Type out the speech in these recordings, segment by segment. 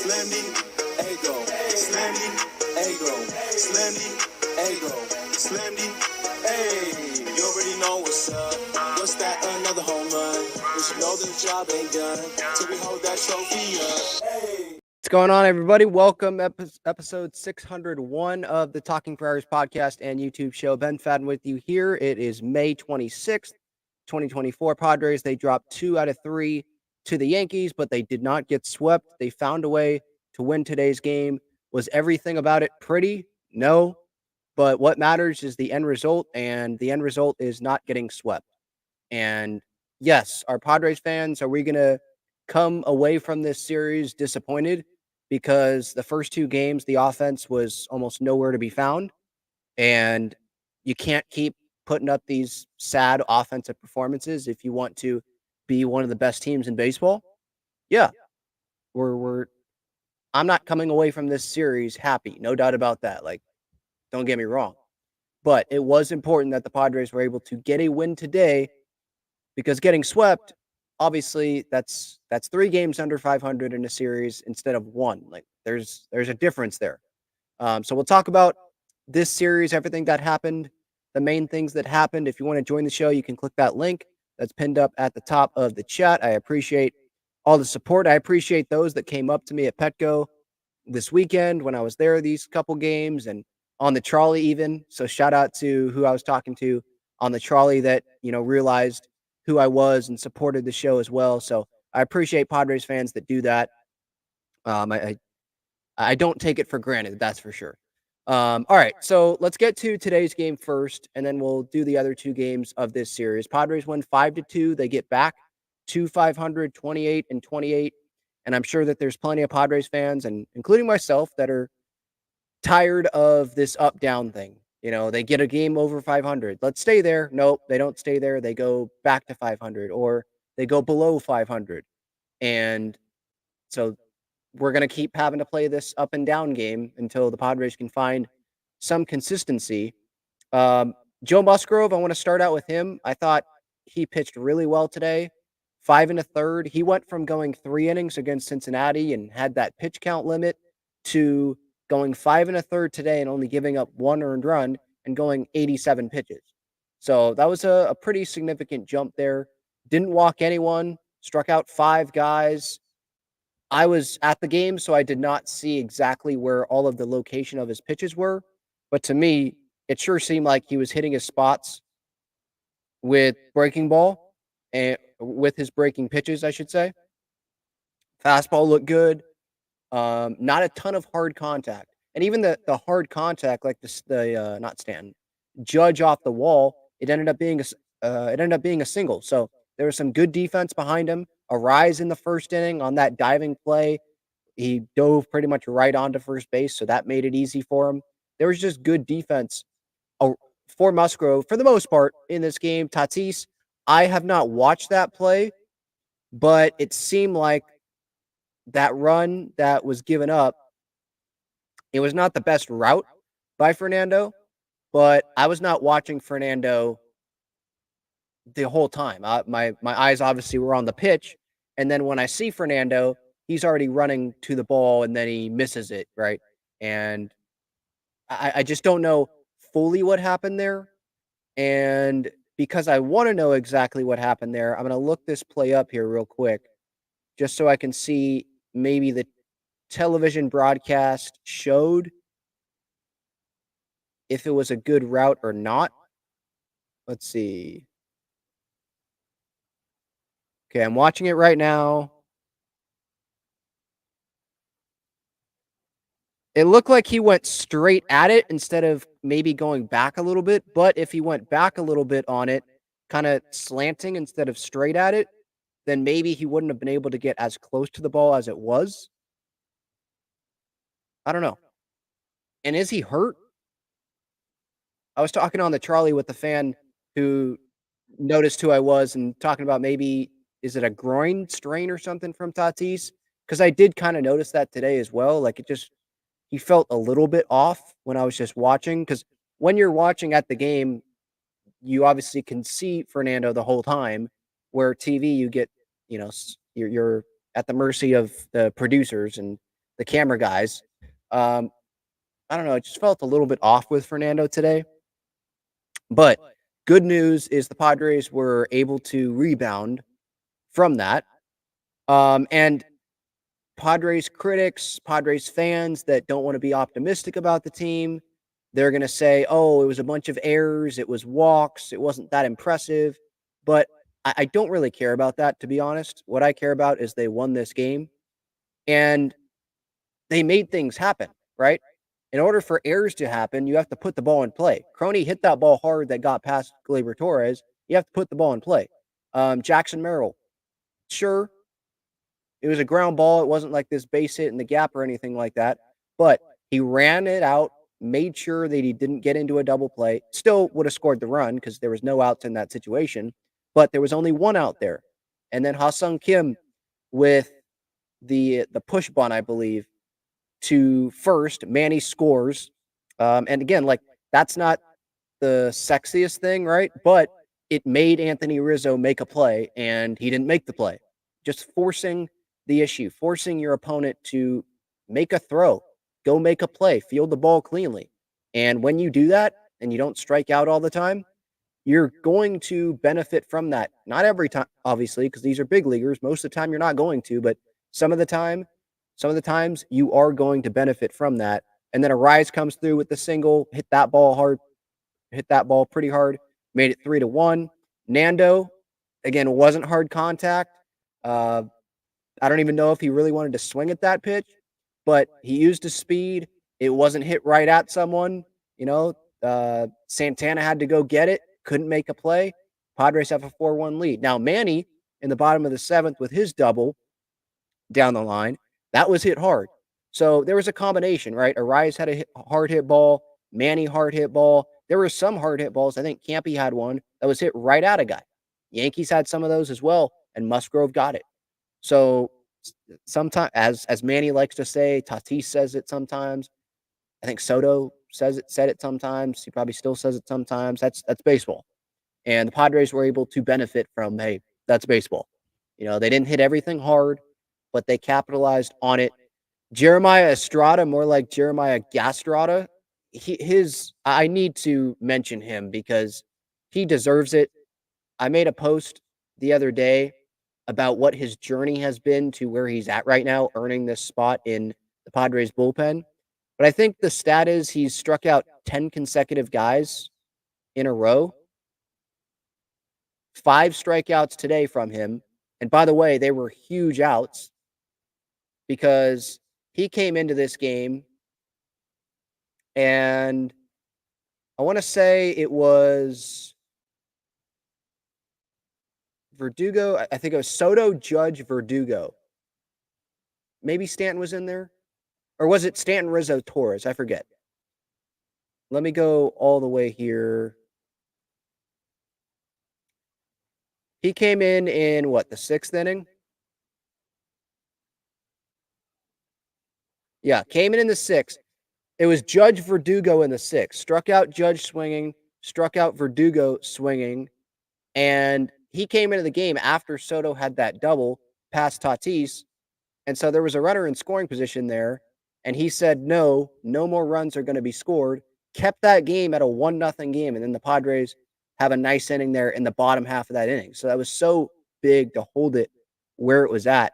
Slimmy, Ego, Slimmy, Ego, Slimmy, Ego, Slimmy, hey. You already know what's up. What's that? Another home run. But you know the job ain't done till we hold that trophy up. Hey. What's going on, everybody? Welcome episode 601 of the Talking Friars podcast and YouTube show. Ben Fadden with you here. It is May 26th, 2024. Padres, they dropped 2 out of 3 to the Yankees, but they did not get swept. They found a way to win today's game. Was everything about it pretty? No. But what matters is the end result, and the end result is not getting swept. And yes, our Padres fans, are we going to come away from this series disappointed? Because the first 2 games, the offense was almost nowhere to be found. And you can't keep putting up these sad offensive performances if you want to be one of the best teams in baseball. Yeah, I'm not coming away from this series happy. No doubt about that. Like, don't get me wrong. But it was important that the Padres were able to get a win today, because getting swept, obviously, that's 3 games under 500 in a series instead of 1. Like, there's a difference there. So we'll talk about this series, everything that happened, the main things that happened. If you want to join the show, you can click that link that's pinned up at the top of the chat. I appreciate all the support. I appreciate those that came up to me at Petco this weekend when I was there these couple games and on the trolley even. So shout out to who I was talking to on the trolley that, realized who I was and supported the show as well. So I appreciate Padres fans that do that. I don't take it for granted, that's for sure. All right, so let's get to today's game first, and then we'll do the other 2 games of this series. Padres win 5-2. They get back to 500, 28 and 28. And I'm sure that there's plenty of Padres fans, and including myself, that are tired of this up-down thing. They get a game over 500. Let's stay there. Nope, they don't stay there. They go back to 500, or they go below 500. And so we're going to keep having to play this up and down game until the Padres can find some consistency. Joe Musgrove, I want to start out with him. I thought he pitched really well today. 5 1/3. He went from going 3 innings against Cincinnati and had that pitch count limit to going 5 1/3 today and only giving up 1 earned run and going 87 pitches. So that was a pretty significant jump there. Didn't walk anyone, struck out 5 guys. I was at the game, so I did not see exactly where all of the location of his pitches were. But to me, it sure seemed like he was hitting his spots with breaking ball and with his breaking pitches, I should say. Fastball looked good. Not a ton of hard contact. And even the hard contact, like the not Stanton, Judge off the wall, it ended up being a single. So there was some good defense behind him. A rise in the first inning on that diving play. He dove pretty much right onto first base, so that made it easy for him. There was just good defense for Musgrove for the most part in this game. Tatis, I have not watched that play, but it seemed like that run that was given up, it was not the best route by Fernando, but I was not watching Fernando the whole time. My eyes obviously were on the pitch, and then when I see Fernando, he's already running to the ball, and then he misses it, right? And I just don't know fully what happened there. And because I want to know exactly what happened there, I'm going to look this play up here real quick, just so I can see maybe the television broadcast showed if it was a good route or not. Let's see. Okay, I'm watching it right now. It looked like he went straight at it instead of maybe going back a little bit. But if he went back a little bit on it, kind of slanting instead of straight at it, then maybe he wouldn't have been able to get as close to the ball as it was. I don't know. And is he hurt? I was talking on the trolley with the fan who noticed who I was and talking about maybe, is it a groin strain or something from Tatis? Because I did kind of notice that today as well. Like, he felt a little bit off when I was just watching. Because when you're watching at the game, you obviously can see Fernando the whole time. Where TV, you get, you're at the mercy of the producers, and the camera guys. I don't know. It just felt a little bit off with Fernando today. But good news is the Padres were able to rebound from that. And Padres critics, Padres fans that don't want to be optimistic about the team, they're going to say, oh, it was a bunch of errors. It was walks. It wasn't that impressive. But I don't really care about that, to be honest. What I care about is they won this game and they made things happen, right? In order for errors to happen, you have to put the ball in play. Crony hit that ball hard that got past Gleyber Torres. You have to put the ball in play. Jackson Merrill, sure, it was a ground ball. It wasn't like this base hit in the gap or anything like that. But he ran it out, made sure that he didn't get into a double play. Still would have scored the run because there was no outs in that situation. But there was only one out there. And then Ha-Sung Kim with the push bunt, I believe, to first. Manny scores. And again, like, that's not the sexiest thing, right? But it made Anthony Rizzo make a play, and he didn't make the play. Just forcing the issue, forcing your opponent to make a throw, go make a play, field the ball cleanly. And when you do that and you don't strike out all the time, you're going to benefit from that. Not every time, obviously, because these are big leaguers. Most of the time you're not going to, but some of the times you are going to benefit from that. And then Arise comes through with the single, hit that ball pretty hard, made it 3-1. Nando, again, wasn't hard contact. I don't even know if he really wanted to swing at that pitch, but he used his speed. It wasn't hit right at someone. Santana had to go get it, couldn't make a play. Padres have a 4-1 lead. Now, Manny in the bottom of the seventh with his double down the line, that was hit hard. So there was a combination, right? Arise had a hard hit ball, Manny hard hit ball. There were some hard hit balls. I think Campy had one that was hit right at a guy. Yankees had some of those as well, and Musgrove got it. So sometimes, as Manny likes to say, Tatis says it sometimes. I think Soto said it sometimes. He probably still says it sometimes. That's baseball. And the Padres were able to benefit from, hey, that's baseball. They didn't hit everything hard, but they capitalized on it. Jeremiah Estrada, more like Jeremiah Gastrada. I need to mention him because he deserves it. I made a post the other day about what his journey has been to where he's at right now, earning this spot in the Padres bullpen. But I think the stat is he's struck out 10 consecutive guys in a row. 5 strikeouts today from him. And by the way, they were huge outs because he came into this game and I want to say it was Verdugo. I think it was Soto, Judge, Verdugo. Maybe Stanton was in there. Or was it Stanton, Rizzo, Torres? I forget. Let me go all the way here. He came in what, the 6th inning? Yeah, came in the 6th. It was Judge, Verdugo in the 6th. Struck out Judge swinging, struck out Verdugo swinging, and he came into the game after Soto had that double past Tatis, and so there was a runner in scoring position there, and he said, no more runs are going to be scored, kept that game at a 1-0 game, and then the Padres have a nice inning there in the bottom half of that inning. So that was so big to hold it where it was at.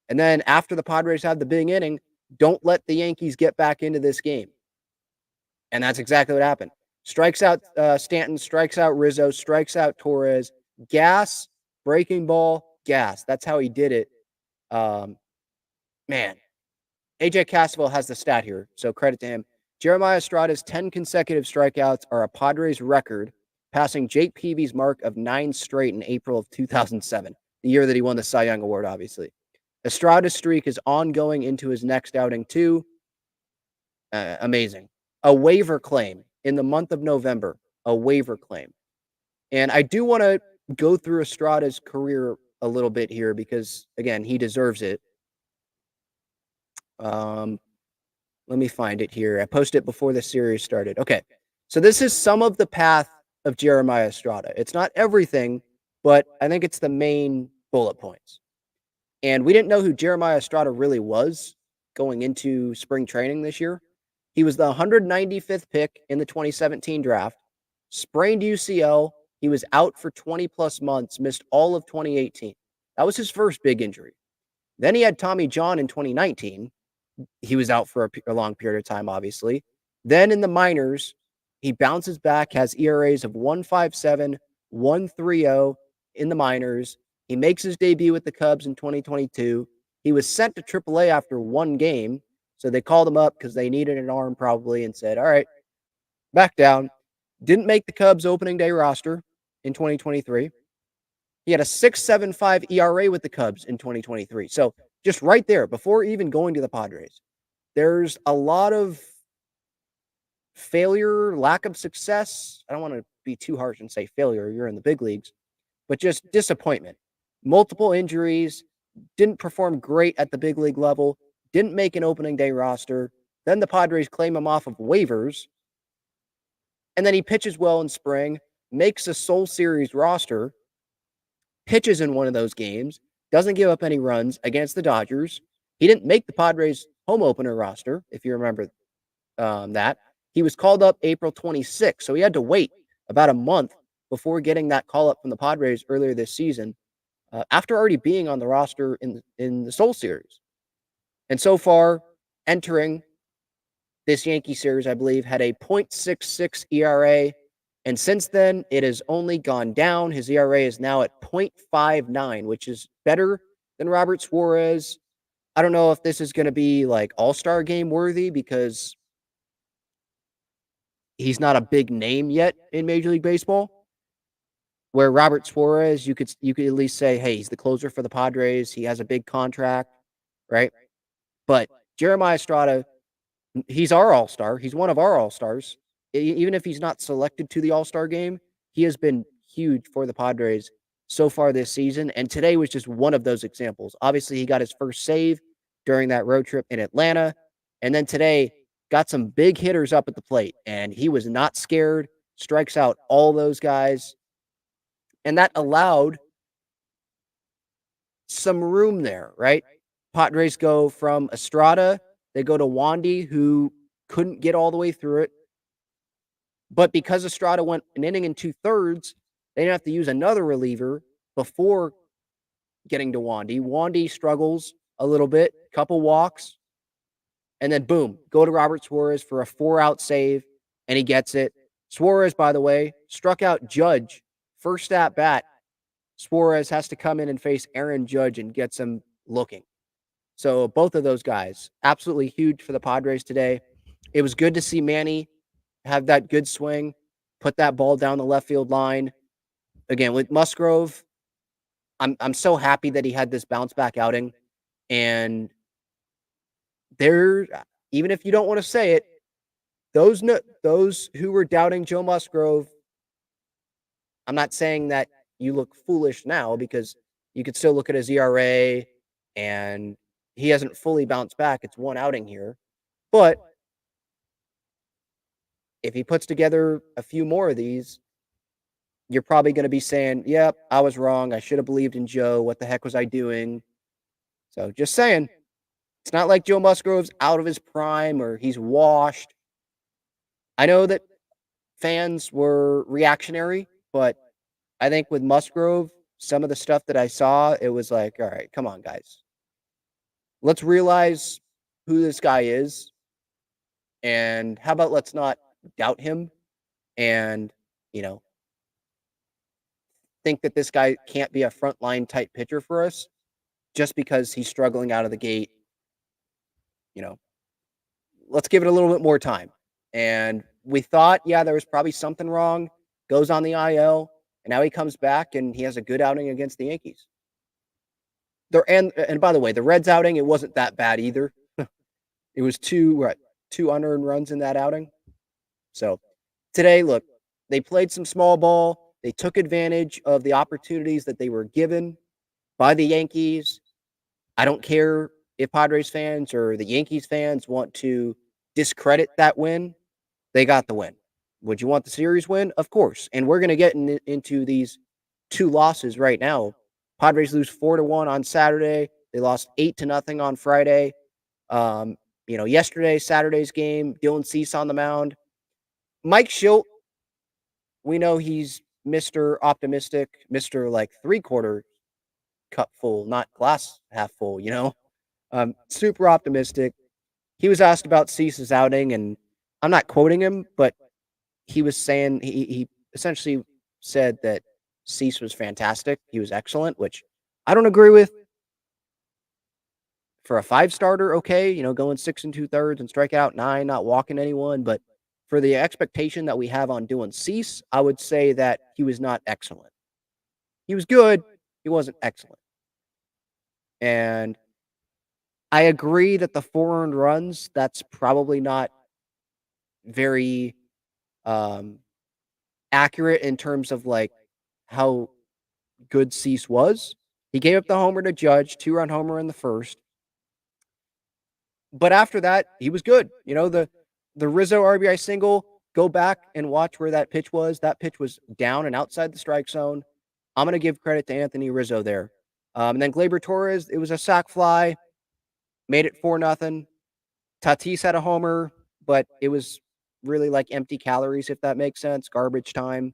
And then after the Padres had the big inning, don't let the Yankees get back into this game. And that's exactly what happened. Strikes out Stanton, strikes out Rizzo, strikes out Torres. Gas, breaking ball, gas. That's how he did it. Man, AJ Cassavell has the stat here, so credit to him. Jeremiah Estrada's 10 consecutive strikeouts are a Padres record, passing Jake Peavy's mark of 9 straight in April of 2007, the year that he won the Cy Young Award, obviously. Estrada's streak is ongoing into his next outing, too. Amazing. A waiver claim in the month of November, a waiver claim. And I do want to go through Estrada's career a little bit here because, again, he deserves it. Let me find it here. I posted it before the series started. Okay. So this is some of the path of Jeremiah Estrada. It's not everything, but I think it's the main bullet points. And we didn't know who Jeremiah Estrada really was going into spring training this year. He was the 195th pick in the 2017 draft, sprained UCL. He was out for 20 plus months, missed all of 2018. That was his first big injury. Then he had Tommy John in 2019. He was out for a long period of time, obviously. Then in the minors, he bounces back, has ERAs of 1.57, 1.30 in the minors. He makes his debut with the Cubs in 2022. He was sent to AAA after one game. So they called him up because they needed an arm probably and said, all right, back down. Didn't make the Cubs opening day roster in 2023. He had a 6.75 ERA with the Cubs in 2023. So just right there, before even going to the Padres, there's a lot of failure, lack of success. I don't want to be too harsh and say failure. You're in the big leagues, but just disappointment. Multiple injuries, didn't perform great at the big league level, didn't make an opening day roster. Then the Padres claim him off of waivers. And then he pitches well in spring, makes a Soul Series roster, pitches in one of those games, doesn't give up any runs against the Dodgers. He didn't make the Padres home opener roster, if you remember that. He was called up April 26th, so he had to wait about a month before getting that call up from the Padres earlier this season, after already being on the roster in the Soul Series. And so far, entering this Yankee series, I believe, had a .66 ERA. And since then, it has only gone down. His ERA is now at .59, which is better than Robert Suarez. I don't know if this is going to be like all-star game worthy because he's not a big name yet in Major League Baseball. Where Robert Suarez, you could at least say, hey, he's the closer for the Padres. He has a big contract, right? But Jeremiah Estrada, he's our all-star. He's one of our all-stars. Even if he's not selected to the all-star game, he has been huge for the Padres so far this season. And today was just one of those examples. Obviously, he got his first save during that road trip in Atlanta. And then today got some big hitters up at the plate. And he was not scared, strikes out all those guys. And that allowed some room there, right? Padres go from Estrada, they go to Wandy, who couldn't get all the way through it. But because Estrada went an inning and 2/3, they didn't have to use another reliever before getting to Wandy. Wandy struggles a little bit, couple walks, and then boom, go to Robert Suarez for a 4-out save, and he gets it. Suarez, by the way, struck out Judge first at bat. Suarez has to come in and face Aaron Judge and gets him looking. So both of those guys, absolutely huge for the Padres today. It was good to see Manny have that good swing, put that ball down the left field line. Again, with Musgrove, I'm so happy that he had this bounce back outing. And there, even if you don't want to say it, those who were doubting Joe Musgrove, I'm not saying that you look foolish now because you could still look at his ERA and he hasn't fully bounced back. It's one outing here. But if he puts together a few more of these, you're probably going to be saying, yep, I was wrong. I should have believed in Joe. What the heck was I doing? So just saying, it's not like Joe Musgrove's out of his prime or he's washed. I know that fans were reactionary, but I think with Musgrove, some of the stuff that I saw, it was like, all right, come on, guys. Let's realize who this guy is. And how about let's not doubt him and, think that this guy can't be a frontline type pitcher for us just because he's struggling out of the gate. Let's give it a little bit more time. And we thought, yeah, there was probably something wrong, goes on the IL, and now he comes back and he has a good outing against the Yankees. And by the way, the Reds outing, it wasn't that bad either. It was two unearned runs in that outing. So today, look, they played some small ball. They took advantage of the opportunities that they were given by the Yankees. I don't care if Padres fans or the Yankees fans want to discredit that win. They got the win. Would you want the series win? Of course. And we're going to get into these two losses right now. Padres lose 4-1 on Saturday. They lost 8-0 on Friday. Saturday's game, Dylan Cease on the mound. Mike Schilt, we know he's Mr. Optimistic, Mr. like 3/4 cup full, not glass half full, super optimistic. He was asked about Cease's outing, and I'm not quoting him, but he was saying he essentially said that Cease was fantastic. He was excellent, which I don't agree with. For a 5 starter, okay, going 6 2/3 and strike out 9, not walking anyone. But for the expectation that we have on doing Cease, I would say that he was not excellent. He was good. He wasn't excellent. And I agree that the 4 earned runs, that's probably not very accurate in terms of like how good Cease was. He gave up the homer to Judge, 2-run homer in the first. But after that, he was good. The Rizzo RBI single, go back and watch where that pitch was. That pitch was down and outside the strike zone. I'm going to give credit to Anthony Rizzo there. And then Gleyber Torres, it was a sac fly, made it 4-0. Tatis had a homer, but it was really like empty calories, if that makes sense. Garbage time.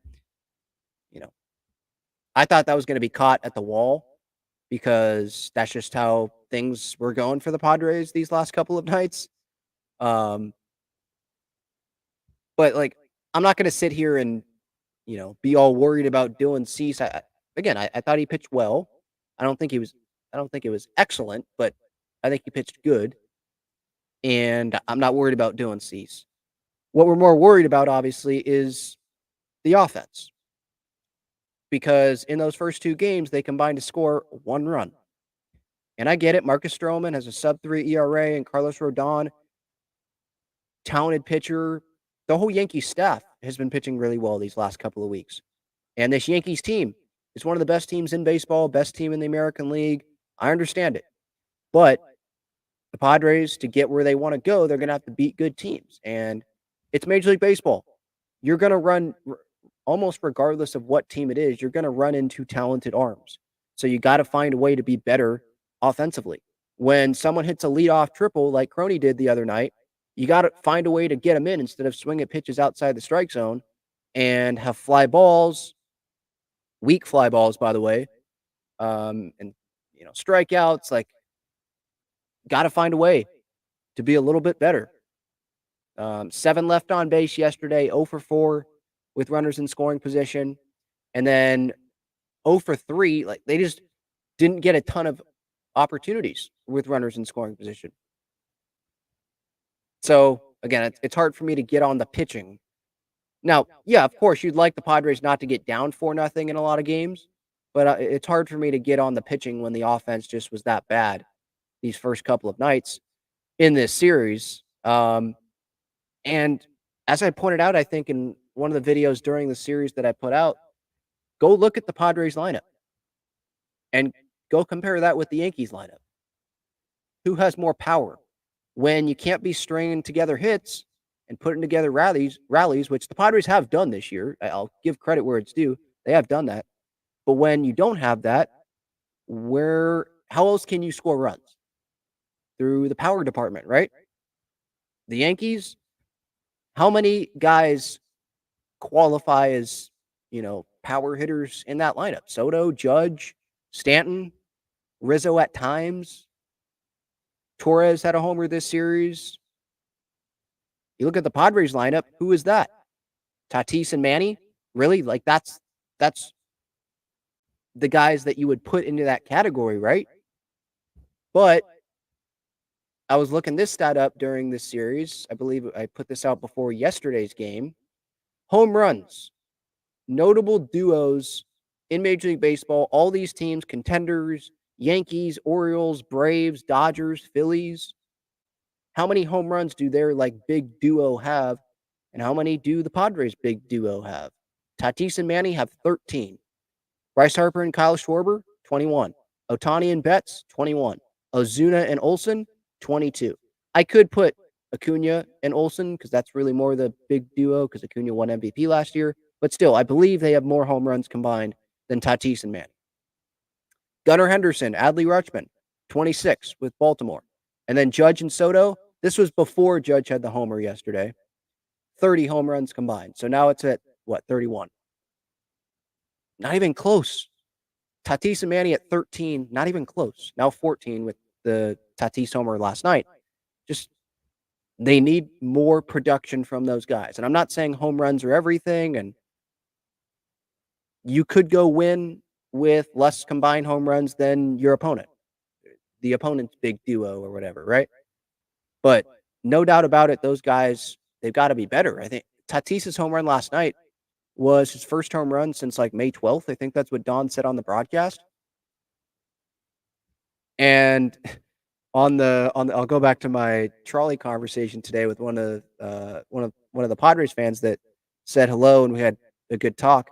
I thought that was going to be caught at the wall because that's just how things were going for the Padres these last couple of nights. But like, I'm not going to sit here and, be all worried about Dylan Cease. I thought he pitched well. I don't think it was excellent, but I think he pitched good. And I'm not worried about Dylan Cease. What we're more worried about, obviously, is the offense. Because in those first 2 games, they combined to score 1 run. And I get it. Marcus Stroman has a sub-3 ERA, and Carlos Rodon, talented pitcher. The whole Yankees staff has been pitching really well these last couple of weeks. And this Yankees team is one of the best teams in baseball, best team in the American League. I understand it. But the Padres, to get where they want to go, they're going to have to beat good teams. And it's Major League Baseball. You're going to run, almost regardless of what team it is, you're going to run into talented arms. So you got to find a way to be better offensively. When someone hits a leadoff triple like Crony did the other night, you got to find a way to get them in instead of swinging pitches outside the strike zone and have fly balls, weak fly balls, by the way, and strikeouts. Like, got to find a way to be a little bit better. 7 left on base yesterday, 0 for 4 with runners in scoring position, and then 0 for 3. Like, they just didn't get a ton of opportunities with runners in scoring position. So again, it's hard for me to get on the pitching. Now, yeah, of course, you'd like the Padres not to get down 4-0 in a lot of games, but it's hard for me to get on the pitching when the offense just was that bad these first couple of nights in this series. And as I pointed out, I think in one of the videos during the series that I put out, go look at the Padres lineup and go compare that with the Yankees lineup. Who has more power? When you can't be stringing together hits and putting together rallies, which the Padres have done this year. I'll give credit where it's due. They have done that. But when you don't have that, how else can you score runs? Through the power department, right? The Yankees, how many guys qualify as, power hitters in that lineup? Soto, Judge, Stanton, Rizzo at times. Torres had a homer this series. You look at the Padres lineup, who is that? Tatis and Manny? Really? Like, that's the guys that you would put into that category, right? But I was looking this stat up during this series. I believe I put this out before yesterday's game. Home runs. Notable duos in Major League Baseball. All these teams, contenders, Yankees, Orioles, Braves, Dodgers, Phillies. How many home runs do their big duo have? And how many do the Padres' big duo have? Tatis and Manny have 13. Bryce Harper and Kyle Schwarber, 21. Ohtani and Betts, 21. Ozuna and Olsen, 22. I could put Acuna and Olsen because that's really more the big duo because Acuna won MVP last year. But still, I believe they have more home runs combined than Tatis and Manny. Gunnar Henderson, Adley Rutschman, 26 with Baltimore. And then Judge and Soto, this was before Judge had the homer yesterday. 30 home runs combined. So now it's at, what, 31? Not even close. Tatis and Manny at 13, not even close. Now 14 with the Tatis homer last night. Just, they need more production from those guys. And I'm not saying home runs are everything, and you could go win with less combined home runs than your opponent, the opponent's big duo or whatever, right? But no doubt about it, those guys, they've got to be better. I think Tatis's home run last night was his first home run since like May 12th. I think that's what Don said on the broadcast. And I'll go back to my trolley conversation today with one of the Padres fans that said hello, and we had a good talk.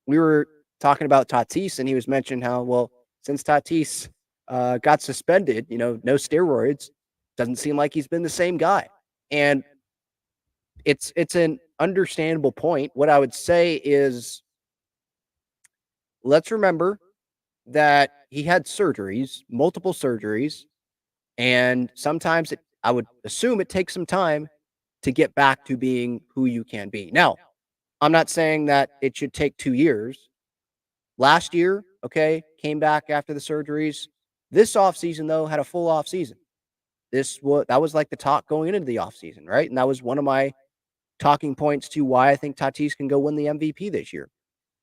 We were talking about Tatis, and he was mentioning how, well, since Tatis got suspended, no steroids, doesn't seem like he's been the same guy. And it's an understandable point. What I would say is, let's remember that he had surgeries, multiple surgeries, and sometimes I would assume it takes some time to get back to being who you can be. Now, I'm not saying that it should take 2 years. Last year, okay, came back after the surgeries. This offseason, though, had a full offseason. That was like the talk going into the offseason, right? And that was one of my talking points to why I think Tatis can go win the MVP this year.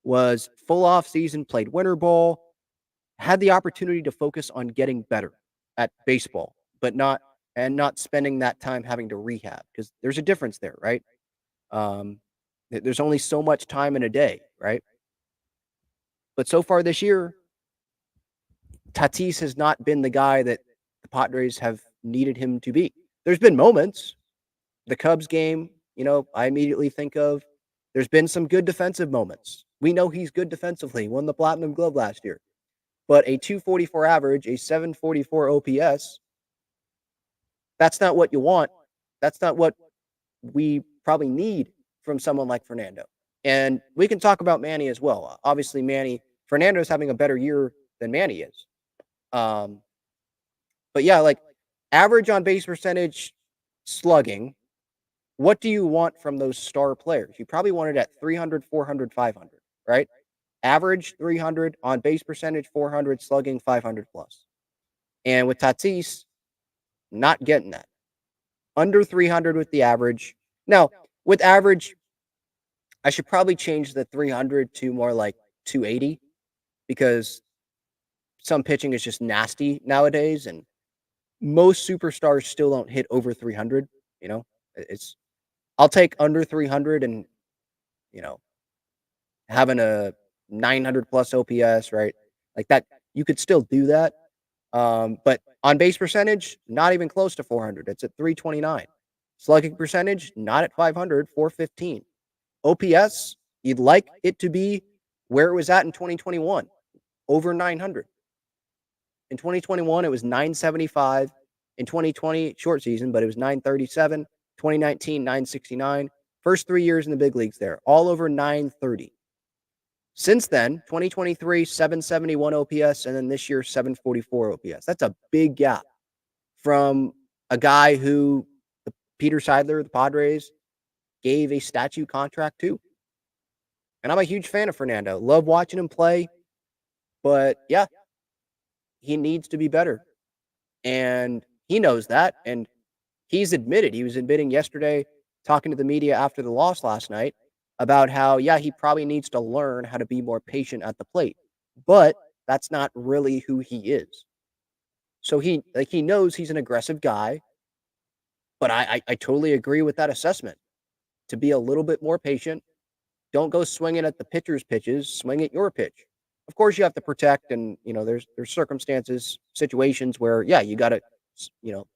Was full offseason, played winter ball, had the opportunity to focus on getting better at baseball, but not spending that time having to rehab, because there's a difference there, right? There's only so much time in a day, right? But so far this year, Tatis has not been the guy that the Padres have needed him to be. There's been moments. The Cubs game, I immediately think of. There's been some good defensive moments. We know he's good defensively. Won the Platinum Glove last year. But a 244 average, a 744 OPS, that's not what you want. That's not what we probably need from someone like Fernando. And we can talk about Manny as well. Obviously, Fernando's having a better year than Manny is. But yeah, like average on base percentage, slugging, what do you want from those star players? You probably want it at 300, 400, 500, right? Average 300, on base percentage 400, slugging 500 plus. And with Tatis, not getting that. Under 300 with the average. Now, with average, I should probably change the 300 to more like 280, because some pitching is just nasty nowadays, and most superstars still don't hit over 300. I'll take under 300 and, having a 900 plus OPS, right? Like that, you could still do that. But on base percentage, not even close to 400. It's at 329. Slugging percentage, not at 500, 415. OPS, you'd like it to be where it was at in 2021, over 900. In 2021, it was 975. In 2020, short season, but it was 937. 2019, 969. First 3 years in the big leagues there, all over 930. Since then, 2023, 771 OPS, and then this year, 744 OPS. That's a big gap from a guy who Peter Seidler, the Padres, gave a statue contract to. And I'm a huge fan of Fernando. Love watching him play. But yeah, he needs to be better. And he knows that. And he was admitting yesterday, talking to the media after the loss last night, about how, yeah, he probably needs to learn how to be more patient at the plate. But that's not really who he is. So he knows he's an aggressive guy. But I totally agree with that assessment. To be a little bit more patient. Don't go swinging at the pitcher's pitches. Swing at your pitch. Of course, you have to protect, and there's circumstances, situations where, yeah, you got to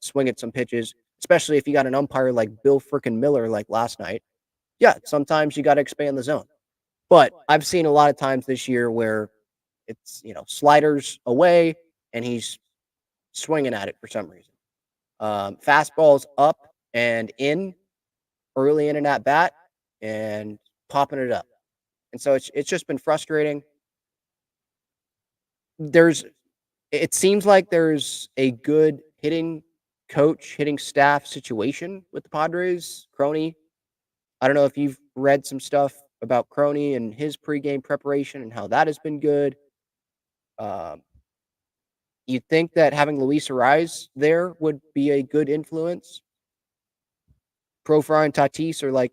swing at some pitches, especially if you got an umpire like Bill frickin' Miller like last night. Yeah, sometimes you got to expand the zone. But I've seen a lot of times this year where it's sliders away and he's swinging at it for some reason. Fastballs up and in early in an at bat and popping it up. And so it's just been frustrating. it seems like there's a good hitting coach, hitting staff situation with the Padres. Crony, I don't know if you've read some stuff about Crony and his pregame preparation and how that has been good. Um, you'd think that having Luis Ariz there would be a good influence. Profar and Tatis are like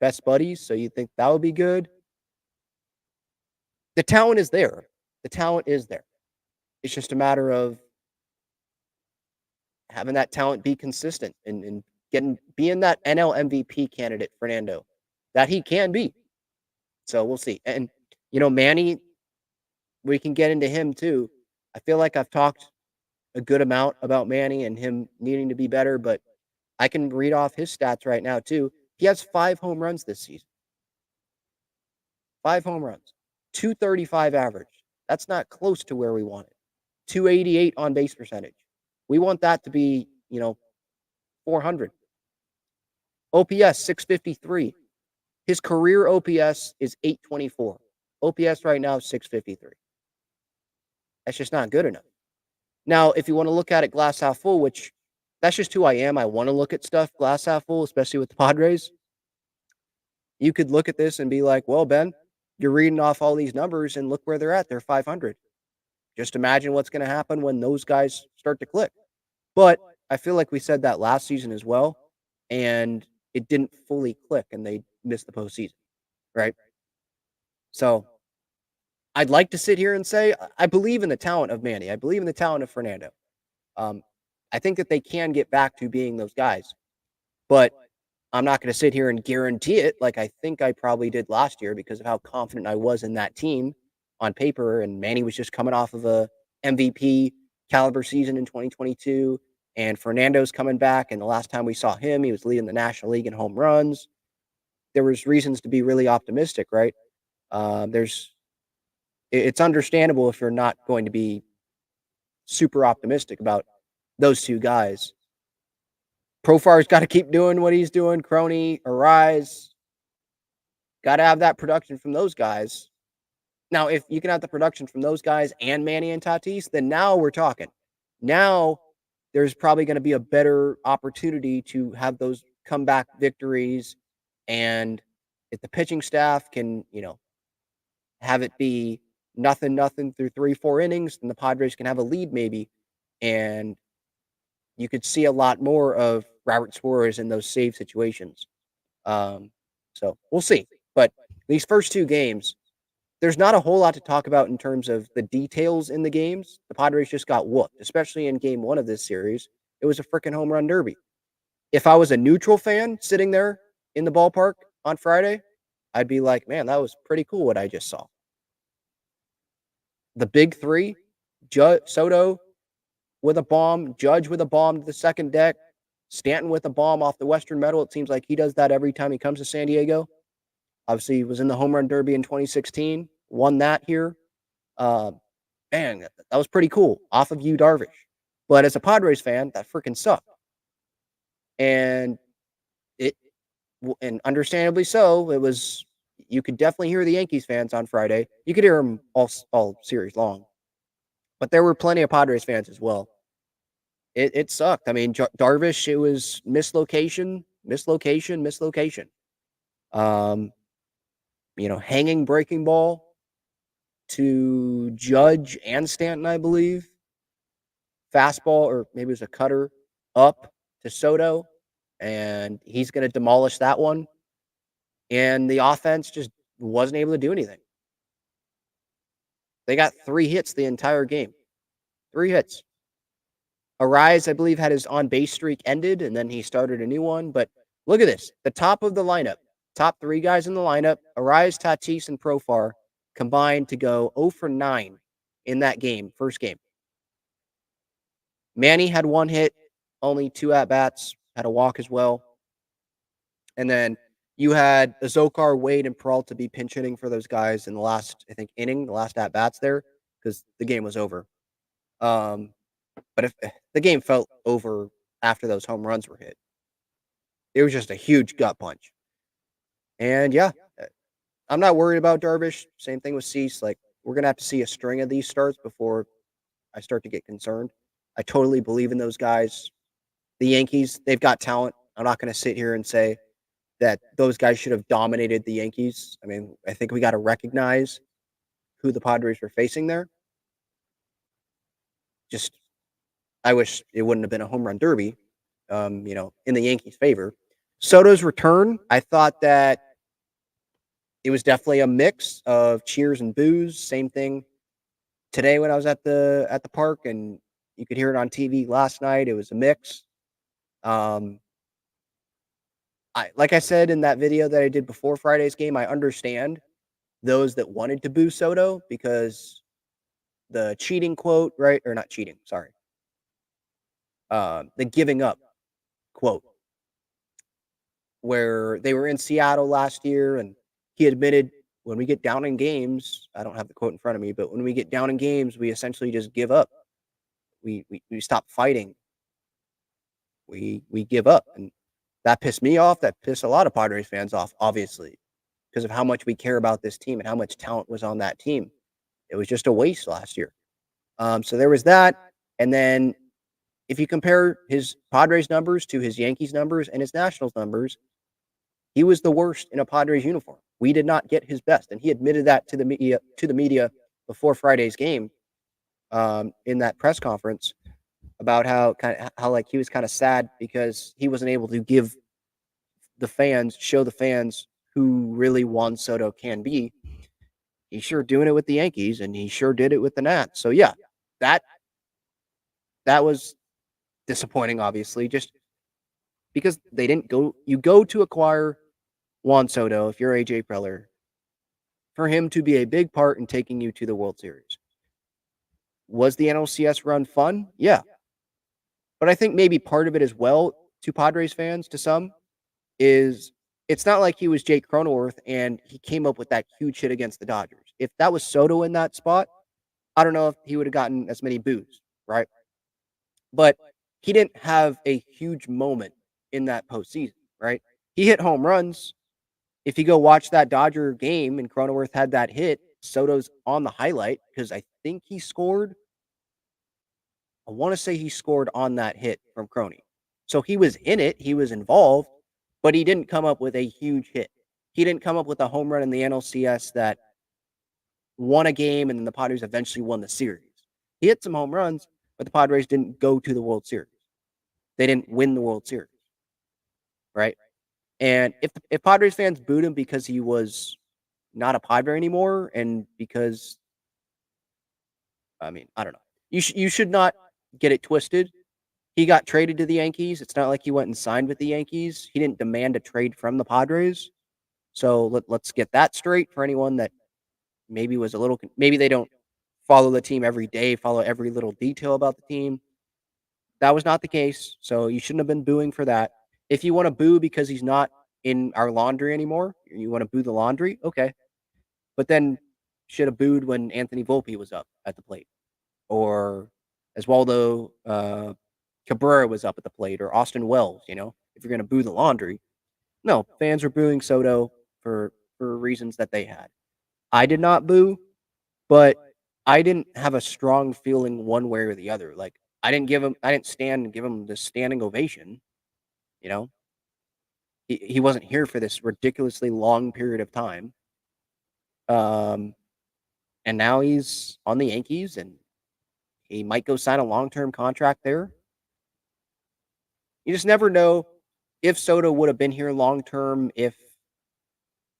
best buddies, so you think that would be good. The talent is there. The talent is there. It's just a matter of having that talent be consistent and being that NL MVP candidate, Fernando, that he can be. So we'll see. And Manny, we can get into him too. I feel like I've talked a good amount about Manny and him needing to be better, but I can read off his stats right now too. He has 5 home runs this season. 5 home runs. 235 average. That's not close to where we want it. 288 on base percentage. We want that to be, 400. OPS 653. His career OPS is 824. OPS right now is 653. That's just not good enough. Now, if you want to look at it glass half full, which that's just who I am. I want to look at stuff glass half full, especially with the Padres. You could look at this and be like, well, Ben, you're reading off all these numbers and look where they're at. They're 500. Just imagine what's going to happen when those guys start to click. But I feel like we said that last season as well, and it didn't fully click, and they missed the postseason, right? So I'd like to sit here and say I believe in the talent of Manny. I believe in the talent of Fernando. I think that they can get back to being those guys, but I'm not going to sit here and guarantee it like I think I probably did last year because of how confident I was in that team on paper. And Manny was just coming off of a MVP caliber season in 2022, and Fernando's coming back. And the last time we saw him, he was leading the National League in home runs. There was reasons to be really optimistic, right? It's understandable if you're not going to be super optimistic about those two guys. Profar's got to keep doing what he's doing. Crony, Ariz, got to have that production from those guys. Now, if you can have the production from those guys and Manny and Tatis, then now we're talking. Now there's probably going to be a better opportunity to have those comeback victories. And if the pitching staff can, have it be nothing through 3-4 innings, then the Padres can have a lead maybe. And you could see a lot more of Robert Suarez in those save situations. So we'll see. But these first 2 games, there's not a whole lot to talk about in terms of the details in the games. The Padres just got whooped, especially in game 1 of this series. It was a freaking home run derby. If I was a neutral fan sitting there in the ballpark on Friday, I'd be like, man, that was pretty cool what I just saw. The big 3, Soto with a bomb, Judge with a bomb to the second deck, Stanton with a bomb off the Western Metal. It seems like he does that every time he comes to San Diego. Obviously, he was in the home run derby in 2016, won that here. Man, that was pretty cool off of Yu Darvish. But as a Padres fan, that freaking sucked. And understandably so, it was. You could definitely hear the Yankees fans on Friday. You could hear them all series long. But there were plenty of Padres fans as well. It sucked. I mean, Darvish, it was mislocation. Hanging breaking ball to Judge and Stanton, I believe. Fastball, or maybe it was a cutter, up to Soto, and he's going to demolish that one. And the offense just wasn't able to do anything. They got 3 hits the entire game. 3 hits. Ariz, I believe, had his on-base streak ended, and then he started a new one. But look at this. The top of the lineup, top 3 guys in the lineup, Ariz, Tatis, and Profar, combined to go 0 for 9 in that game, first game. Manny had 1 hit, only 2 at-bats, had a walk as well. And then you had Azokar, Wade, and Peralta be pinch hitting for those guys in the last, I think, inning, the last at-bats there, because the game was over. But if the game felt over after those home runs were hit, it was just a huge gut punch. And yeah, I'm not worried about Darvish. Same thing with Cease. Like, we're going to have to see a string of these starts before I start to get concerned. I totally believe in those guys. The Yankees, they've got talent. I'm not going to sit here and say that those guys should have dominated the Yankees. I mean, I think we got to recognize who the Padres were facing there. Just, I wish it wouldn't have been a home run derby, in the Yankees' favor. Soto's return, I thought that it was definitely a mix of cheers and boos. Same thing today when I was at the park, and you could hear it on TV last night. It was a mix. Um, like I said in that video that I did before Friday's game, I understand those that wanted to boo Soto because the cheating quote, right? Or not cheating, sorry. The giving up quote, where they were in Seattle last year and he admitted when we get down in games, I don't have the quote in front of me, but when we get down in games, we essentially just give up. We stop fighting. We give up. And that pissed me off. That pissed a lot of Padres fans off, obviously, because of how much we care about this team and how much talent was on that team. It was just a waste last year. So there was that. And then if you compare his Padres numbers to his Yankees numbers and his Nationals numbers, he was the worst in a Padres uniform. We did not get his best, and he admitted that to the media before Friday's game, in that press conference, about how like he was kind of sad because he wasn't able to show the fans who really Juan Soto can be. He's sure doing it with the Yankees, and he sure did it with the Nats. So yeah, that was disappointing, obviously, just because they didn't go. You go to acquire Juan Soto if you're AJ Preller for him to be a big part in taking you to the World Series. Was the NLCS run fun? Yeah. But I think maybe part of it as well, to Padres fans, to some, is it's not like he was Jake Cronenworth and he came up with that huge hit against the Dodgers. If that was Soto in that spot, I don't know if he would have gotten as many boos, right? But he didn't have a huge moment in that postseason, right? He hit home runs. If you go watch that Dodger game and Cronenworth had that hit, Soto's on the highlight because I think he scored. I want to say he scored on that hit from Croney. So he was in it, he was involved, but he didn't come up with a huge hit. He didn't come up with a home run in the NLCS that won a game and then the Padres eventually won the series. He hit some home runs, but the Padres didn't go to the World Series. They didn't win the World Series, right? And if Padres fans booed him because he was not a Padre anymore, and because, I mean, I don't know. You should not get it twisted. He got traded to the Yankees. It's not like he went and signed with the Yankees. He didn't demand a trade from the Padres. So let's get that straight for anyone that maybe was a little, maybe they don't follow the team every day, follow every little detail about the team. That was not the case. So you shouldn't have been booing for that. If you want to boo because he's not in our laundry anymore, you want to boo the laundry, okay. But then should have booed when Anthony Volpe was up at the plate, or Oswaldo Cabrera was up at the plate, or Austin Wells. If you're going to boo the laundry, no, fans were booing Soto for reasons that they had. I did not boo, but I didn't have a strong feeling one way or the other. Like I didn't stand and give him the standing ovation. You know, he wasn't here for this ridiculously long period of time. And now he's on the Yankees, and he might go sign a long-term contract there. You just never know if Soto would have been here long-term if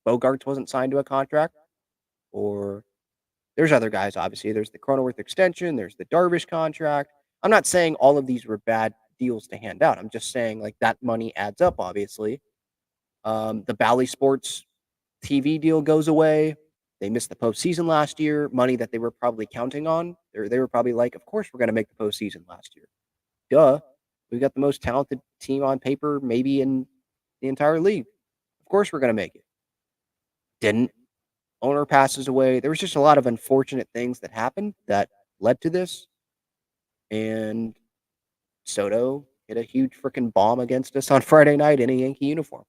Bogarts wasn't signed to a contract, or there's other guys, obviously. There's the Cronenworth extension. There's the Darvish contract. I'm not saying all of these were bad deals to hand out. I'm just saying, like, that money adds up, obviously. The Bally Sports TV deal goes away. They missed the postseason last year, money that they were probably counting on. They were probably like, of course we're going to make the postseason last year. Duh. We got the most talented team on paper, maybe in the entire league. Of course we're going to make it. Didn't. Owner passes away. There was just a lot of unfortunate things that happened that led to this. And Soto hit a huge freaking bomb against us on Friday night in a Yankee uniform.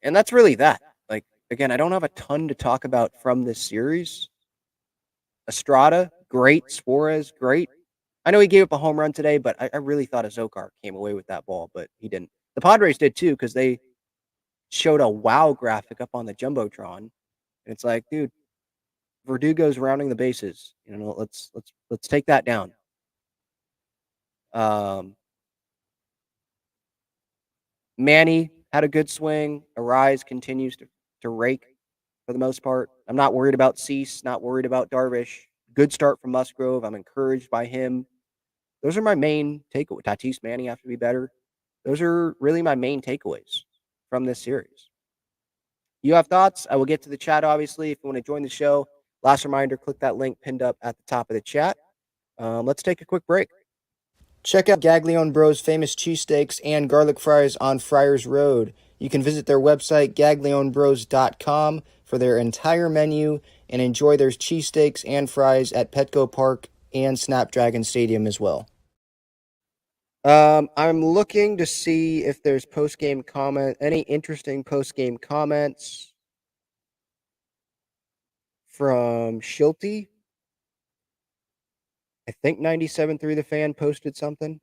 And that's really that. Like, again, I don't have a ton to talk about from this series. Estrada, great. Suarez, great. I know he gave up a home run today, but I really thought Azokar came away with that ball, but he didn't. The Padres did too because they showed a wow graphic up on the jumbotron, and it's like, dude, Verdugo's rounding the bases. Let's take that down. Manny had a good swing. Arise continues to rake for the most part. I'm not worried about Cease, not worried about Darvish. Good start from Musgrove. I'm encouraged by him. Those are my main takeaways. Tatis, Manny have to be better. Those are really my main takeaways from this series. You have thoughts? I will get to the chat, obviously, if you want to join the show. Last reminder, click that link pinned up at the top of the chat. Let's take a quick break. Check out Gaglione Bros' famous cheesesteaks and garlic fries on Friars Road. You can visit their website, gaglionebros.com, for their entire menu and enjoy their cheesesteaks and fries at Petco Park and Snapdragon Stadium as well. I'm looking to see if there's any interesting post-game comments from Schulte. I think 97.3 The Fan posted something.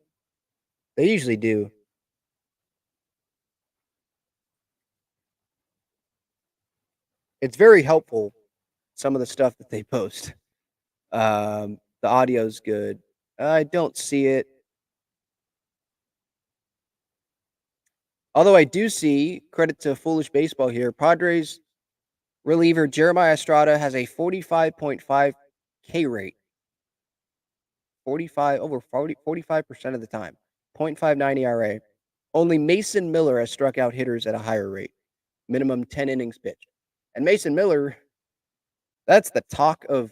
They usually do. It's very helpful, some of the stuff that they post. The audio's good. I don't see it. Although I do see, credit to Foolish Baseball here, Padres reliever Jeremiah Estrada has a 45.5 K rate. 45% of the time. 0.59 ERA. Only Mason Miller has struck out hitters at a higher rate. Minimum 10 innings pitched. And Mason Miller, that's the talk of,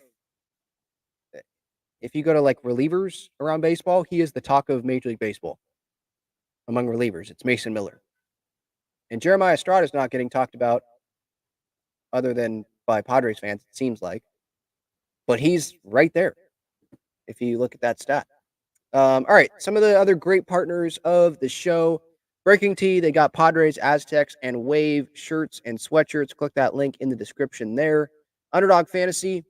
if you go to like relievers around baseball, he is the talk of Major League Baseball. Among relievers, it's Mason Miller. And Jeremiah Estrada is not getting talked about other than by Padres fans, it seems like. But he's right there if you look at that stat. All right, some of the other great partners of the show. Breaking Tea, they got Padres, Aztecs, and Wave shirts and sweatshirts. Click that link in the description there. Underdog Fantasy,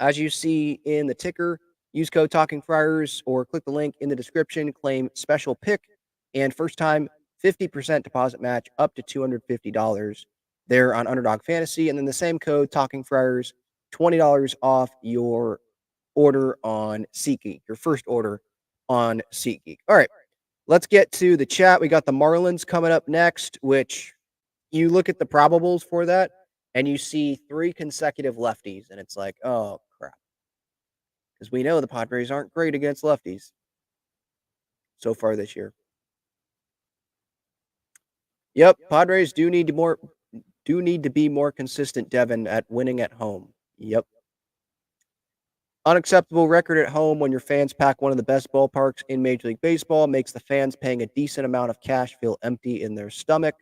as you see in the ticker, use code Talking Friars or click the link in the description. Claim special pick and first time 50% deposit match up to $250 there on Underdog Fantasy. And then the same code Talking Friars, $20 off your order on SeatGeek, your first order on SeatGeek. All right, let's get to the chat. We got the Marlins coming up next, which you look at the probables for that and you see 3 consecutive lefties, and it's like, oh, crap. Because we know the Padres aren't great against lefties so far this year. Yep, Padres do need to be more consistent, Devin, at winning at home. Yep. Unacceptable record at home when your fans pack one of the best ballparks in Major League Baseball makes the fans paying a decent amount of cash feel empty in their stomach.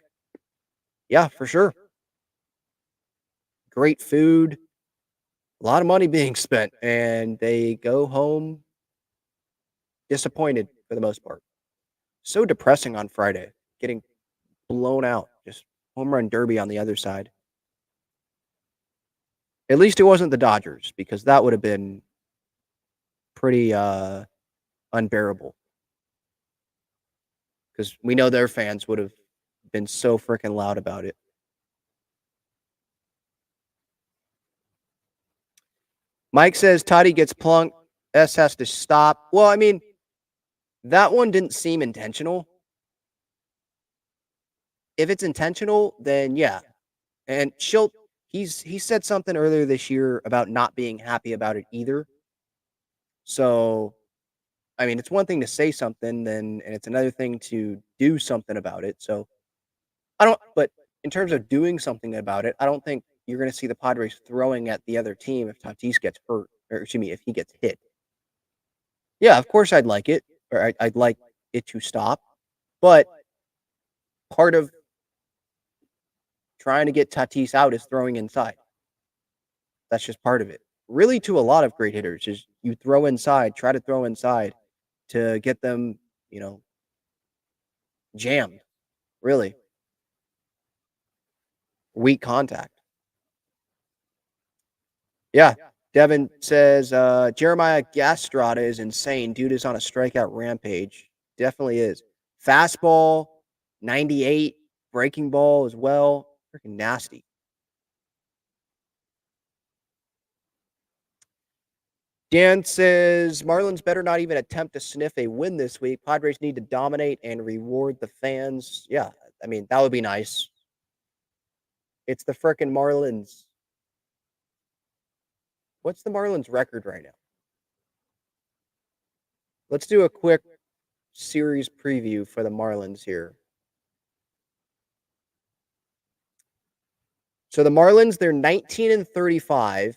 Yeah, for sure. Great food, a lot of money being spent, and they go home disappointed for the most part. So depressing on Friday, getting blown out, just home run derby on the other side. At least it wasn't the Dodgers, because that would have been pretty unbearable. Because we know their fans would have been so freaking loud about it. Mike says Toddy gets plunked. S has to stop. Well, I mean, that one didn't seem intentional. If it's intentional, then yeah. And Schilt, he said something earlier this year about not being happy about it either. So, I mean, it's one thing to say something, and it's another thing to do something about it. So, but in terms of doing something about it, I don't think you're going to see the Padres throwing at the other team if Tatis gets hurt, or excuse me, if he gets hit. Yeah, of course I'd like it, or I'd like it to stop. But part of trying to get Tatis out is throwing inside. That's just part of it. Really, to a lot of great hitters, is you throw inside, try to throw inside to get them, jammed. Really. Weak contact. Yeah. Devin says Jeremiah Gastrada is insane. Dude is on a strikeout rampage. Definitely is. Fastball, 98. Breaking ball as well. Freaking nasty. Dan says Marlins better not even attempt to sniff a win this week. Padres need to dominate and reward the fans. Yeah, I mean, that would be nice. It's the frickin' Marlins. What's the Marlins record right now? Let's do a quick series preview for the Marlins here. So the Marlins, they're 19-35.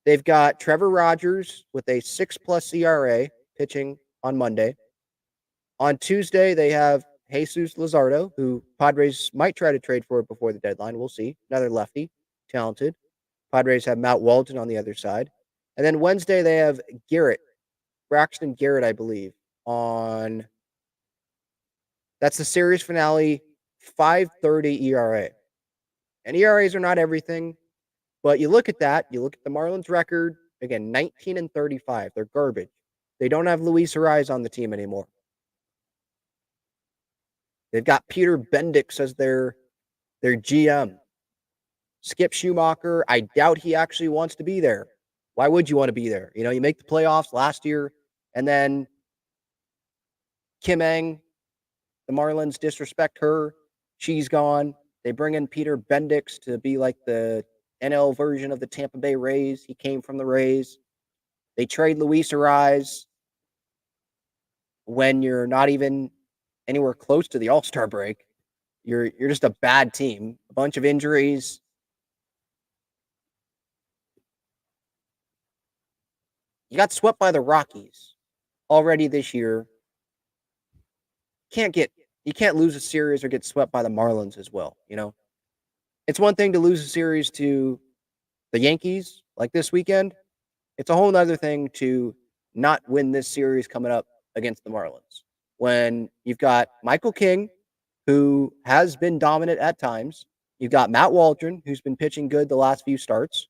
They've got Trevor Rogers with a 6+ ERA pitching on Monday. On Tuesday, they have Jesus Luzardo, who Padres might try to trade for before the deadline. We'll see. Another lefty, talented. Padres have Matt Walton on the other side. And then Wednesday, they have Braxton Garrett, I believe, on. That's the series finale, 5.30 ERA. And ERAs are not everything, but you look at that. You look at the Marlins record, again, 19-35. They're garbage. They don't have Luis Ariz on the team anymore. They've got Peter Bendix as their GM. Skip Schumacher, I doubt he actually wants to be there. Why would you want to be there? You know, you make the playoffs last year, and then Kim Eng, the Marlins disrespect her. She's gone. They bring in Peter Bendix to be like the NL version of the Tampa Bay Rays. He came from the Rays. They trade Luis Ariz when you're not even anywhere close to the All-Star break. You're just a bad team. A bunch of injuries. You got swept by the Rockies already this year. You can't lose a series or get swept by the Marlins as well, you know? It's one thing to lose a series to the Yankees like this weekend. It's a whole other thing to not win this series coming up against the Marlins. When you've got Michael King, who has been dominant at times. You've got Matt Waldron, who's been pitching good the last few starts.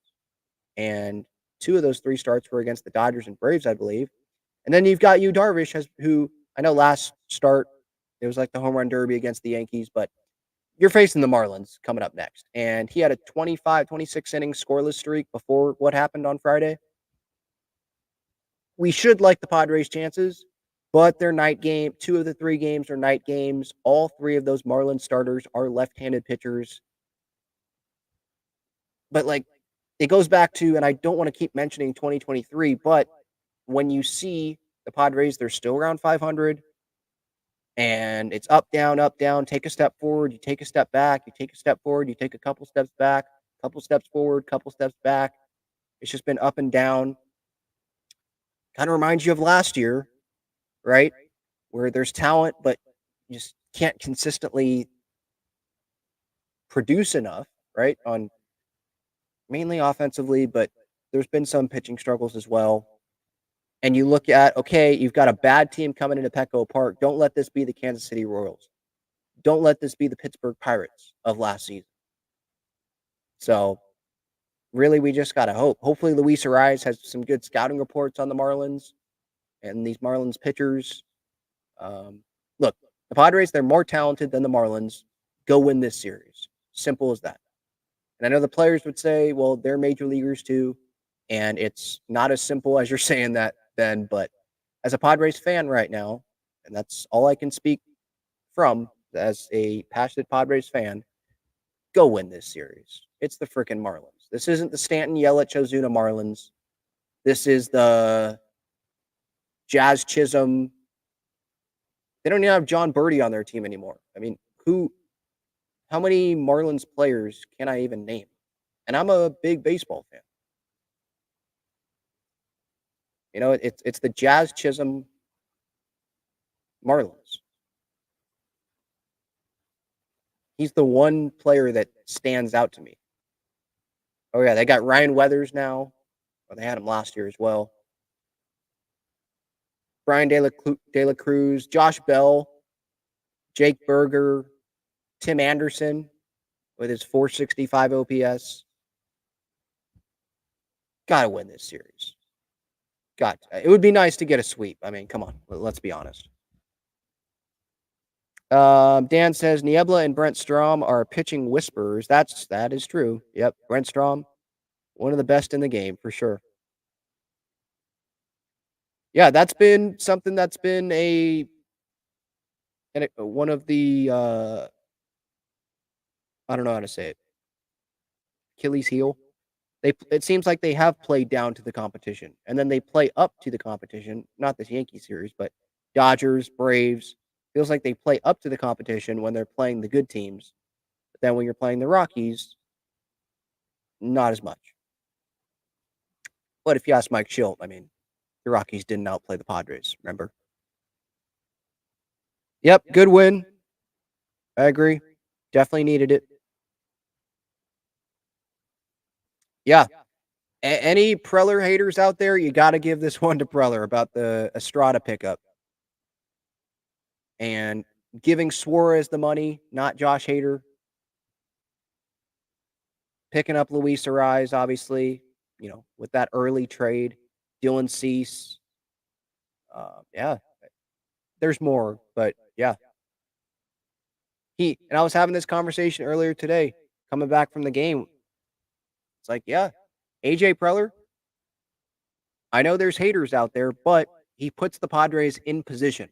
And 2 of those 3 starts were against the Dodgers and Braves, I believe. And then you've got Yu Darvish, who I know last start, it was like the home run derby against the Yankees, but you're facing the Marlins coming up next. And he had a 26 inning scoreless streak before what happened on Friday. We should like the Padres' chances, but they're night game. 2 of the 3 games are night games. All 3 of those Marlins starters are left-handed pitchers. But, like, it goes back to, and I don't want to keep mentioning 2023, but when you see the Padres, they're still around 500, and it's up, down, take a step forward, you take a step back, you take a step forward, you take a couple steps back, couple steps forward, couple steps back. It's just been up and down. Kind of reminds you of last year, right? Where there's talent, but you just can't consistently produce enough, right? On mainly offensively, but there's been some pitching struggles as well. And you look at, okay, you've got a bad team coming into Petco Park. Don't let this be the Kansas City Royals. Don't let this be the Pittsburgh Pirates of last season. So, really, we just got to hope. Hopefully, Luis Ariz has some good scouting reports on the Marlins and these Marlins pitchers. Look, the Padres, they're more talented than the Marlins. Go win this series. Simple as that. And I know the players would say, well, they're major leaguers too. And it's not as simple as you're saying that, Ben. But as a Padres fan right now, and that's all I can speak from as a passionate Padres fan, go win this series. It's the freaking Marlins. This isn't the Stanton, Yelich, Ozuna Marlins. This is the Jazz Chisholm. They don't even have John Birdie on their team anymore. I mean, how many Marlins players can I even name? And I'm a big baseball fan. You know, it's the Jazz Chisholm Marlins. He's the one player that stands out to me. Oh, yeah, they got Ryan Weathers now. Well, they had him last year as well. Brian De La Cruz, Josh Bell, Jake Berger, Tim Anderson with his 465 OPS. Gotta win this series. It would be nice to get a sweep. I mean, come on. Let's be honest. Dan says Niebla and Brent Strom are pitching whisperers. That is true. Yep, Brent Strom, one of the best in the game for sure. Yeah, that's been something that's been one of the I don't know how to say it. Achilles heel. It seems like they have played down to the competition, and then they play up to the competition. Not this Yankee series, but Dodgers, Braves. Feels like they play up to the competition when they're playing the good teams. But then when you're playing the Rockies, not as much. But if you ask Mike Schilt, I mean, the Rockies didn't outplay the Padres. Remember? Yep, good win. I agree. Definitely needed it. Yeah. Any Preller haters out there, you got to give this one to Preller about the Estrada pickup. And giving Suarez the money, not Josh Hader. Picking up Luis Ariz, obviously, with that early trade. Dylan Cease. Yeah. There's more, but yeah. And I was having this conversation earlier today, coming back from the game. It's like, yeah, AJ Preller, I know there's haters out there, but he puts the Padres in position.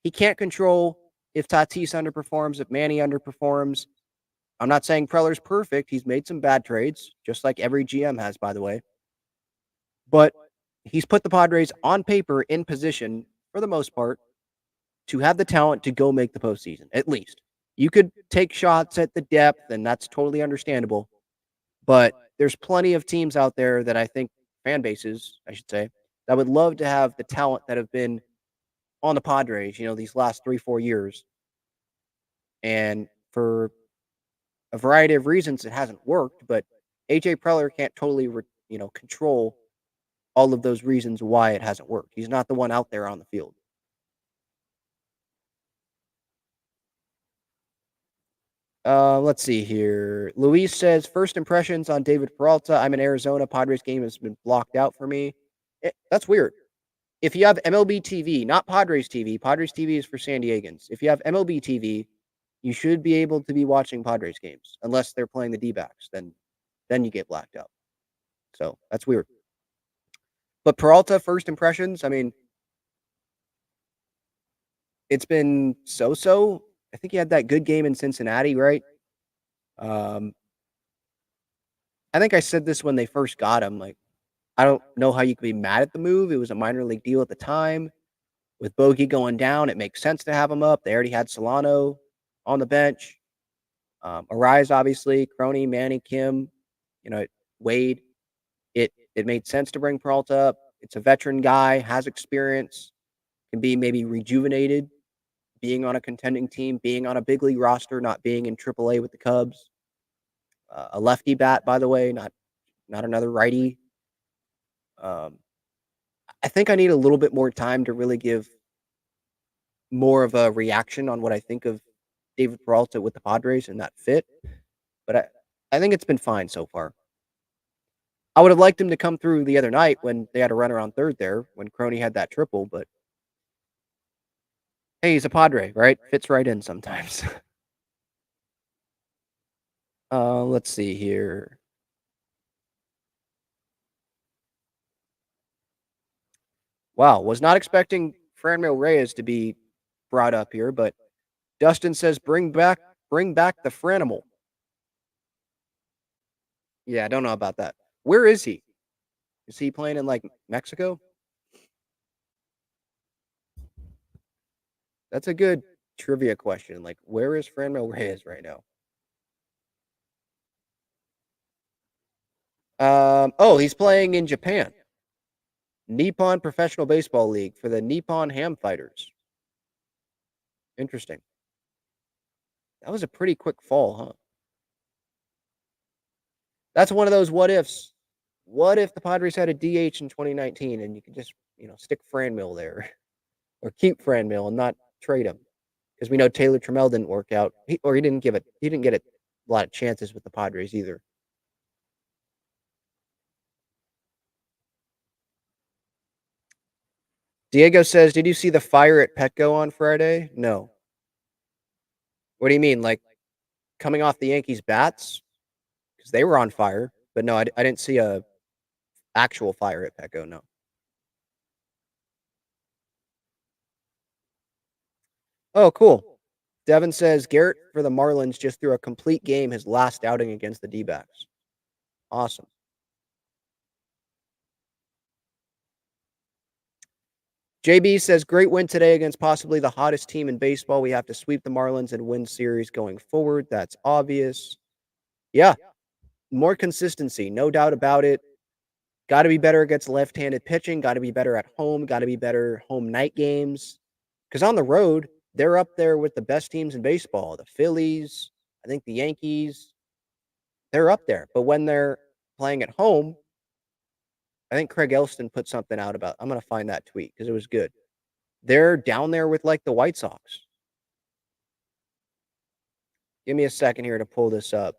He can't control if Tatis underperforms, if Manny underperforms. I'm not saying Preller's perfect. He's made some bad trades, just like every GM has, by the way. But he's put the Padres on paper in position, for the most part, to have the talent to go make the postseason, at least. You could take shots at the depth, and that's totally understandable. But there's plenty of teams out there that I think, fan bases, I should say, that would love to have the talent that have been on the Padres, these last 3-4 years. And for a variety of reasons, it hasn't worked. But AJ Preller can't totally, control all of those reasons why it hasn't worked. He's not the one out there on the field. Let's see here. Luis says, first impressions on David Peralta. I'm in Arizona. Padres game has been blocked out for me. That's weird. If you have MLB TV, not Padres TV is for San Diegans. If you have MLB TV, you should be able to be watching Padres games, unless they're playing the D-backs. Then you get blacked out. So that's weird. But Peralta, first impressions, I mean, it's been so-so. I think he had that good game in Cincinnati, right? I think I said this when they first got him. Like, I don't know how you could be mad at the move. It was a minor league deal at the time. With Bogey going down, it makes sense to have him up. They already had Solano on the bench. Ariz, obviously, Crony, Manny, Kim, Wade. It made sense to bring Peralta up. It's a veteran guy, has experience, can be maybe rejuvenated, being on a contending team, being on a big league roster, not being in AAA with the Cubs. A lefty bat, by the way, not another righty. I think I need a little bit more time to really give more of a reaction on what I think of David Peralta with the Padres and that fit. But I think it's been fine so far. I would have liked him to come through the other night when they had a runner on third there, when Crony had that triple, but hey, he's a Padre, right? Fits right in sometimes. Let's see here. Wow, was not expecting Franmil Reyes to be brought up here, but Dustin says bring back the Franimal. Yeah, I don't know about that. Where is he? Is he playing in like Mexico? That's a good trivia question. Like, where is Franmil Reyes right now? He's playing in Japan. Nippon Professional Baseball League for the Nippon Ham Fighters. Interesting. That was a pretty quick fall, huh? That's one of those what ifs. What if the Padres had a DH in 2019 and you could just, stick Franmil there or keep Franmil and not trade him? Because we know Taylor Trammell didn't work out. He didn't get a lot of chances with the Padres either. Diego says, "Did you see the fire at Petco on Friday?" No. What do you mean, like coming off the Yankees' bats? Because they were on fire. But no, I didn't see a actual fire at Petco. No. Oh, cool. Devin says Garrett for the Marlins just threw a complete game his last outing against the D-backs. Awesome. JB says great win today against possibly the hottest team in baseball. We have to sweep the Marlins and win series going forward. That's obvious. Yeah, more consistency, no doubt about it. Got to be better against left-handed pitching. Got to be better at home. Got to be better home night games. Because on the road, they're up there with the best teams in baseball. The Phillies, I think the Yankees, they're up there. But when they're playing at home, I think Craig Elston put something out about. I'm gonna find that tweet because it was good. They're down there with like the White Sox. Give me a second here to pull this up.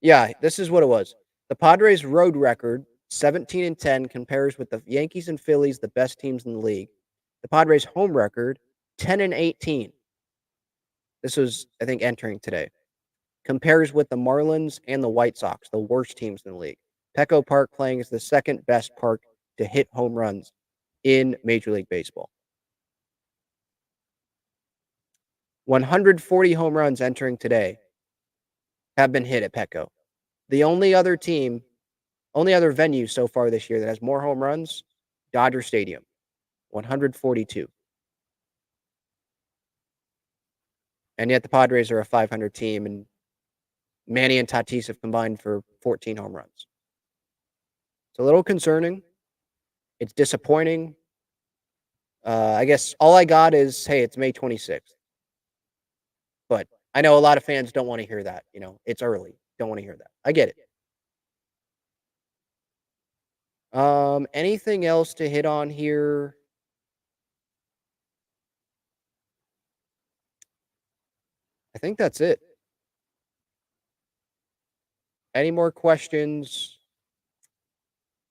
Yeah, this is what it was. The Padres' road record, 17-10, compares with the Yankees and Phillies, the best teams in the league. The Padres' home record, 10-18. This was, I think, entering today. Compares with the Marlins and the White Sox, the worst teams in the league. Petco Park playing is the second best park to hit home runs in Major League Baseball. 140 home runs entering today have been hit at Petco. The only other venue so far this year that has more home runs, Dodger Stadium, 142. And yet the Padres are a 500 team, and Manny and Tatis have combined for 14 home runs. It's a little concerning. It's disappointing. I guess all I got is, hey, it's May 26th. But I know a lot of fans don't want to hear that. You know, it's early. Don't want to hear that. I get it. Anything else to hit on here? I think that's it. Any more questions?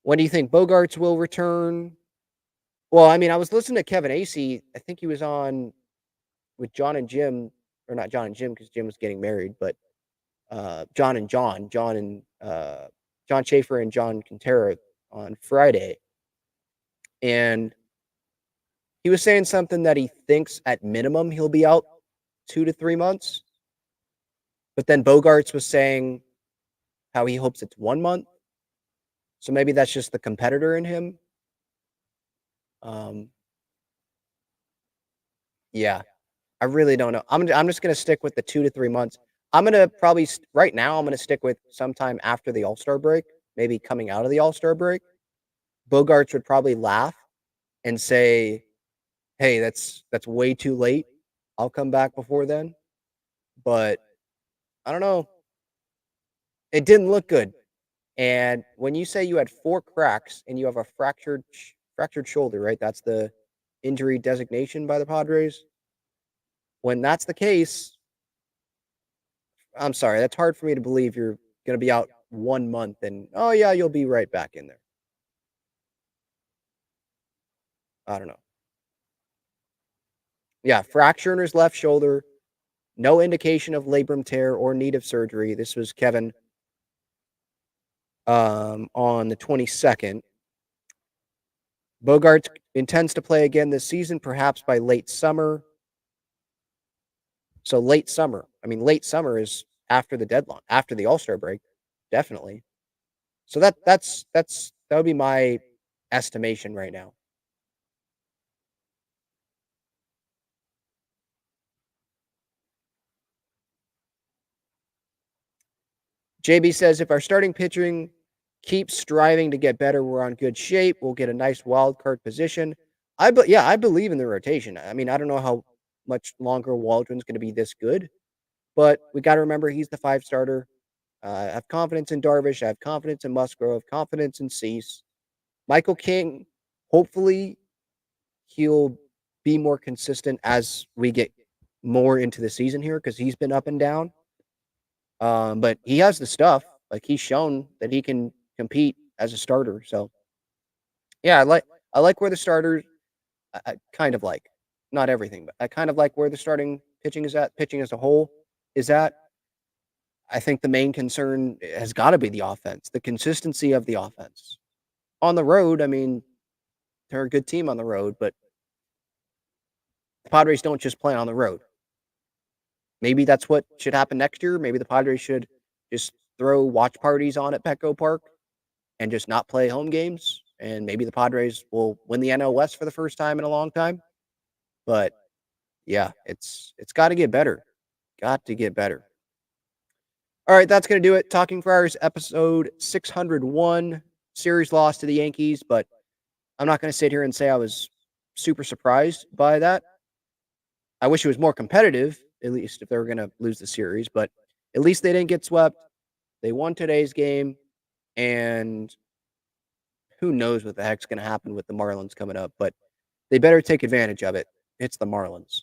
When do you think Bogarts will return? Well, I mean, I was listening to Kevin Acee. I think he was on with John and Jim, or not John and Jim because Jim was getting married, but John and John Schaefer and John Quintero on Friday. And he was saying something that he thinks at minimum he'll be out 2 to 3 months. But then Bogarts was saying how he hopes it's 1 month. So maybe that's just the competitor in him. Yeah, I really don't know. I'm just going to stick with the 2 to 3 months. I'm going to probably, right now, I'm going to stick with sometime after the All-Star break, maybe coming out of the All-Star break. Bogarts would probably laugh and say, hey, that's way too late. I'll come back before then. But I don't know. It didn't look good. And when you say you had 4 cracks and you have a fractured shoulder, right? That's the injury designation by the Padres. When that's the case, I'm sorry, that's hard for me to believe you're going to be out 1 month and, oh, yeah, you'll be right back in there. I don't know. Yeah, fracture in his left shoulder. No indication of labrum tear or need of surgery. This was Kevin on the 22nd. Bogarts intends to play again this season, perhaps by late summer. So late summer. I mean, late summer is after the deadline, after the All-Star break, definitely. So that would be my estimation right now. JB says if our starting pitching keeps striving to get better, we're on good shape. We'll get a nice wild card position. I believe in the rotation. I mean, I don't know how much longer Waldron's going to be this good, but we got to remember he's the 5 starter. I have confidence in Darvish. I have confidence in Musgrove. Confidence in Cease. Michael King, hopefully, he'll be more consistent as we get more into the season here because he's been up and down. But he has the stuff. Like he's shown that he can compete as a starter. So yeah, I like where the starters. I kind of like, not everything, but I kind of like where the starting pitching is at. Pitching as a whole is at. I think the main concern has got to be the offense, the consistency of the offense. On the road, I mean, they're a good team on the road, but the Padres don't just play on the road. Maybe that's what should happen next year. Maybe the Padres should just throw watch parties on at Petco Park and just not play home games. And maybe the Padres will win the NL West for the first time in a long time. But yeah, it's got to get better. Got to get better. All right, that's going to do it. Talking Friars episode 601. Series loss to the Yankees, but I'm not going to sit here and say I was super surprised by that. I wish it was more competitive, at least if they were going to lose the series, but at least they didn't get swept. They won today's game, and who knows what the heck's going to happen with the Marlins coming up, but they better take advantage of it. It's the Marlins.